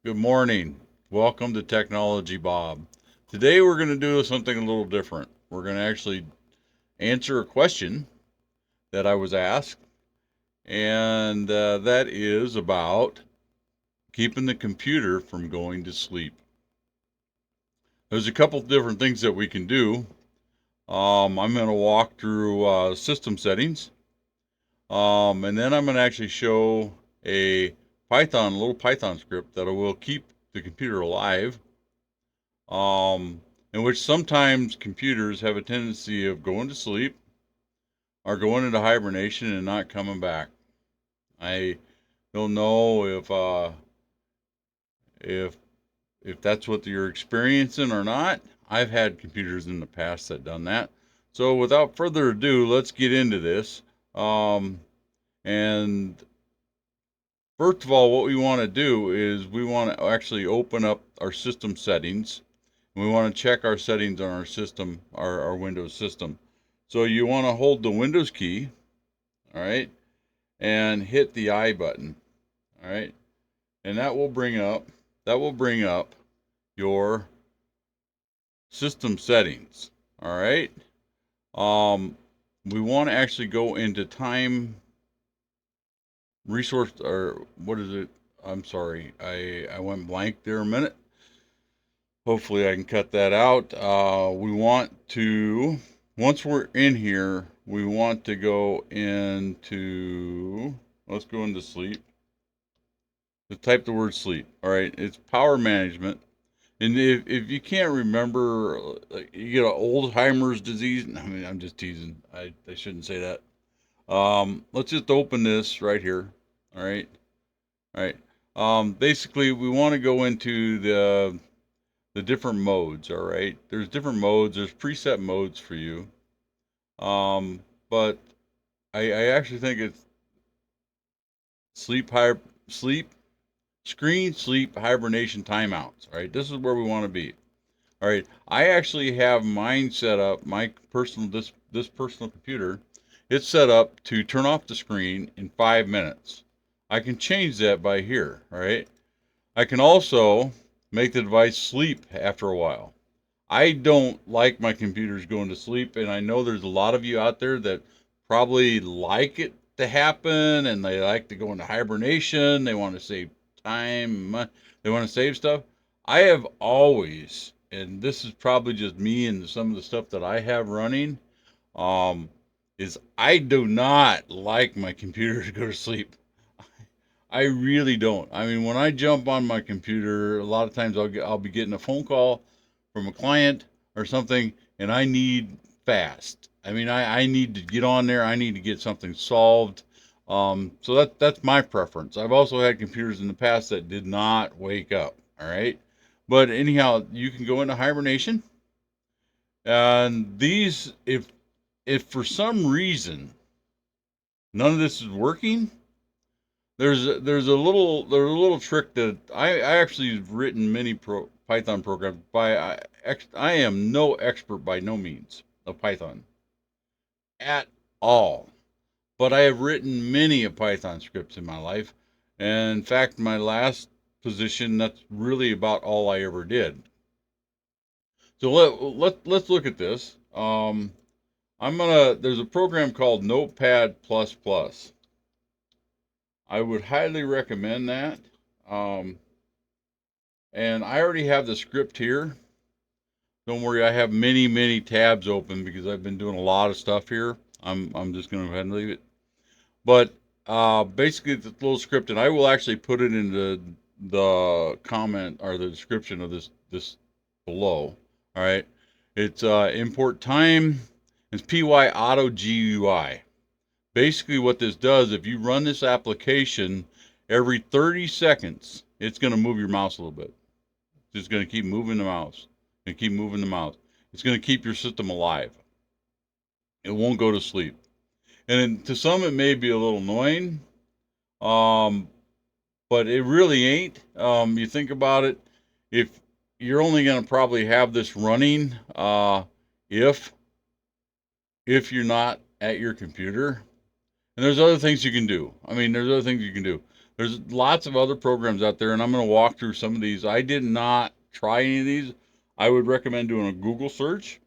Good morning. Welcome to Technology Bob. Today we're going to do something a little different. We're going to actually answer a question that I was asked, and that is about keeping the computer from going to sleep. There's a couple different things that we can do. I'm going to walk through system settings, and then I'm going to actually show a little Python script that will keep the computer alive, in which sometimes computers have a tendency of going to sleep or going into hibernation and not coming back. I don't know if if that's what you're experiencing or not. I've had computers in the past that done that. So without further ado, let's get into this. Um, and first of all, what we want to do is we want to actually open up our system settings. We want to check our settings on our system, our Windows system. So you want to hold the Windows key, all right, and hit the I button, all right, and that will bring up your system settings, all right. Um, we want to actually go into time resource or what is it? I'm sorry, I went blank there a minute. Hopefully, I can cut that out. We want to, once we're in here, we want to go into, let's go into sleep. Just type the word sleep. All right, it's power management. And if you can't remember, you get Alzheimer's disease. I mean, I'm just teasing. I shouldn't say that. Let's just open this right here. All right, all right. Basically, we want to go into the different modes. All right, there's different modes. There's preset modes for you. But I actually think it's sleep high sleep screen sleep hibernation timeouts. All right, this is where we want to be. All right, I actually have mine set up. My personal this personal computer, it's set up to turn off the screen in 5 minutes. I can change that by here. All right, I can also make the device sleep after a while. I don't like my computers going to sleep, and I know there's a lot of you out there that probably like it to happen and they like to go into hibernation. They want to save time, they want to save stuff. I have always, and this is probably just me and some of the stuff that I have running, um, is I do not like my computer to go to sleep. I really don't. I mean, when I jump on my computer, a lot of times I'll be getting a phone call from a client or something, and I need fast. I mean, I need to get on there. I need to get something solved. So that's my preference. I've also had computers in the past that did not wake up. All right, but anyhow, you can go into hibernation, and these if for some reason none of this is working, there's a little trick that I actually have written many Python programs by I am no expert by no means of Python at all, but I have written many of Python scripts in my life, and in fact, my last position, that's really about all I ever did. So let's look at this. There's a program called Notepad plus plus. I would highly recommend that. Um, And I already have the script here. Don't worry, I have many tabs open because I've been doing a lot of stuff here. I'm just going to go ahead and leave it. But basically, the little script, and I will actually put it in the comment or the description of this below. All right, it's import time. It's py auto GUI. Basically, what this does, if you run this application every 30 seconds, it's going to move your mouse a little bit. Just going to keep moving the mouse and keep moving the mouse. It's going to keep your system alive. It won't go to sleep. And to some, it may be a little annoying, um, but it really ain't. You think about it, if you're only going to probably have this running if if you're not at your computer. And there's other things you can do. I mean, there's other things you can do. There's lots of other programs out there, and I'm going to walk through some of these. I did not try any of these. I would recommend doing a Google search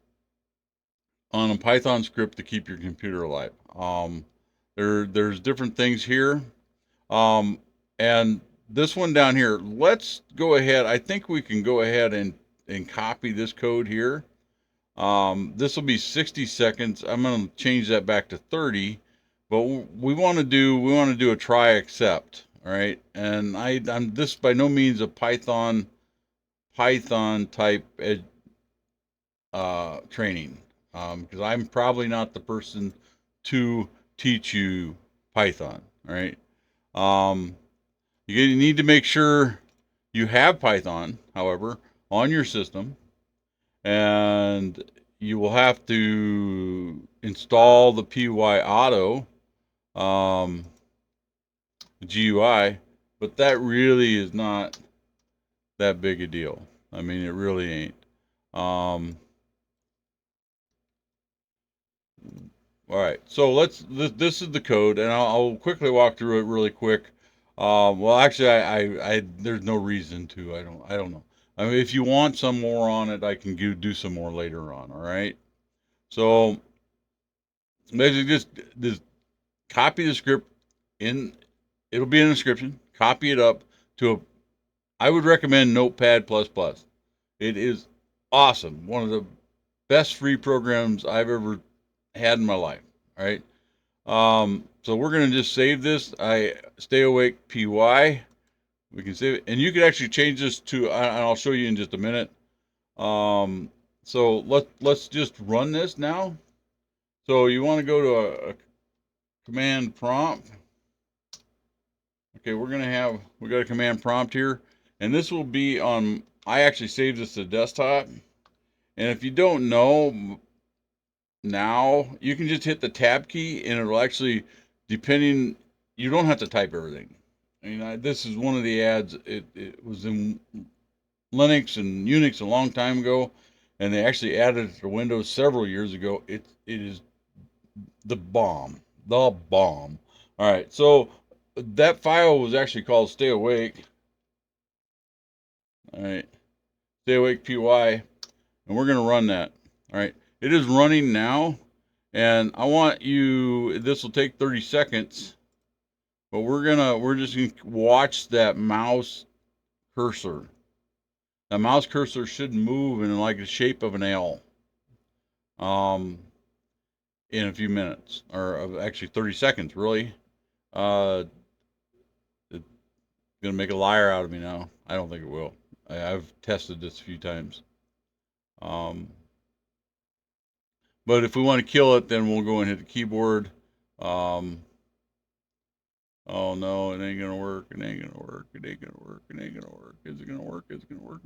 on a Python script to keep your computer alive. There's different things here, um, and this one down here. Let's go ahead. I think we can go ahead and copy this code here. This will be 60 seconds. I'm going to change that back to 30, but we want to do a try except. All right, and I'm this by no means a Python type training, because I'm probably not the person to teach you Python. All right, um, you need to make sure you have Python, however, on your system, and you will have to install the PY Auto um, GUI, but that really is not that big a deal. I mean, it really ain't. Um, all right, so this is the code, and I'll quickly walk through it really quick. Well, actually, I there's no reason to. I don't know. I mean, if you want some more on it, I can do some more later on. All right. So basically, just copy the script in. It'll be in the description. Copy it up to a. I would recommend Notepad++. It is awesome. One of the best free programs I've ever had in my life. All right. So we're gonna just save this. I stay awake py. We can save it, and you can actually change this to. And I'll show you in just a minute. Um, so let's just run this now. So you want to go to a command prompt. Okay, we got a command prompt here, and this will be on. I actually saved this to desktop, and if you don't know now, you can just hit the tab key, and it'll actually, depending, you don't have to type everything. I mean, this is one of the ads. It was in Linux and Unix a long time ago, and they actually added it to Windows several years ago. It is the bomb, the bomb. All right, so that file was actually called Stay Awake. All right, Stay Awake py, and we're gonna run that. All right, it is running now, and I want you. This will take 30 seconds, but we're just gonna watch that mouse cursor. The mouse cursor should move in like the shape of an L. Um, in a few minutes, or actually 30 seconds, really. It's gonna make a liar out of me now. I don't think it will. I've tested this a few times. Um, but if we want to kill it, then we'll go and hit the keyboard. Um, oh no, it ain't gonna work. It ain't gonna work. It ain't gonna work. It ain't gonna work. Is it gonna work? Is it gonna work?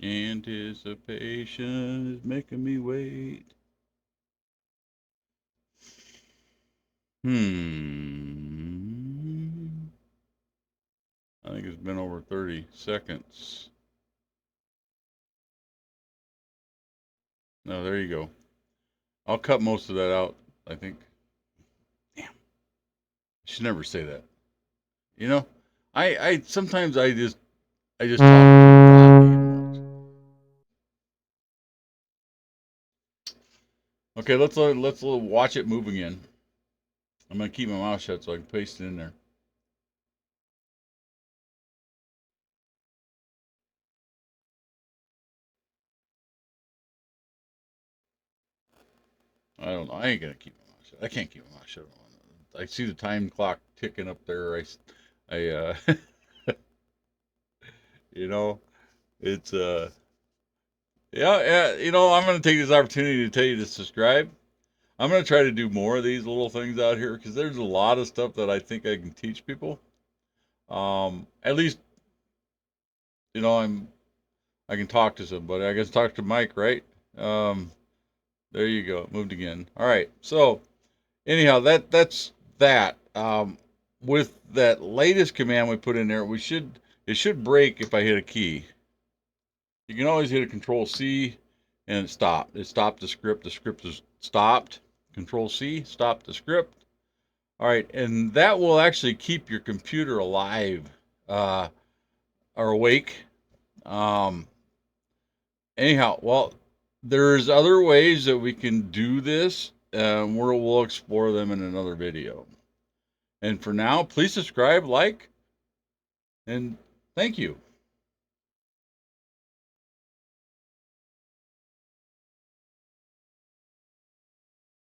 Anticipation is making me wait. I think it's been over 30 seconds. No, there you go. I'll cut most of that out, I think. Damn. I should never say that. You know, I sometimes I just talk. Okay, let's watch it move again. I'm gonna keep my mouth shut so I can paste it in there. I don't know. I ain't gonna keep my mouth shut. I can't keep my mouth shut. I see the time clock ticking up there. You know, it's yeah, yeah. You know, I'm gonna take this opportunity to tell you to subscribe. I'm gonna try to do more of these little things out here because there's a lot of stuff that I think I can teach people. At least I can talk to somebody. I can talk to Mike, right? Um, there you go. It moved again. All right. So anyhow, that's that. With that latest command we put in there, it should break if I hit a key. You can always hit a Control C and it stopped. It stopped the script. The script is stopped. Control C, stop the script. All right, and that will actually keep your computer alive uh, or awake. Um, Anyhow, well, there's other ways that we can do this. We'll explore them in another video. And for now, please subscribe, like, and thank you.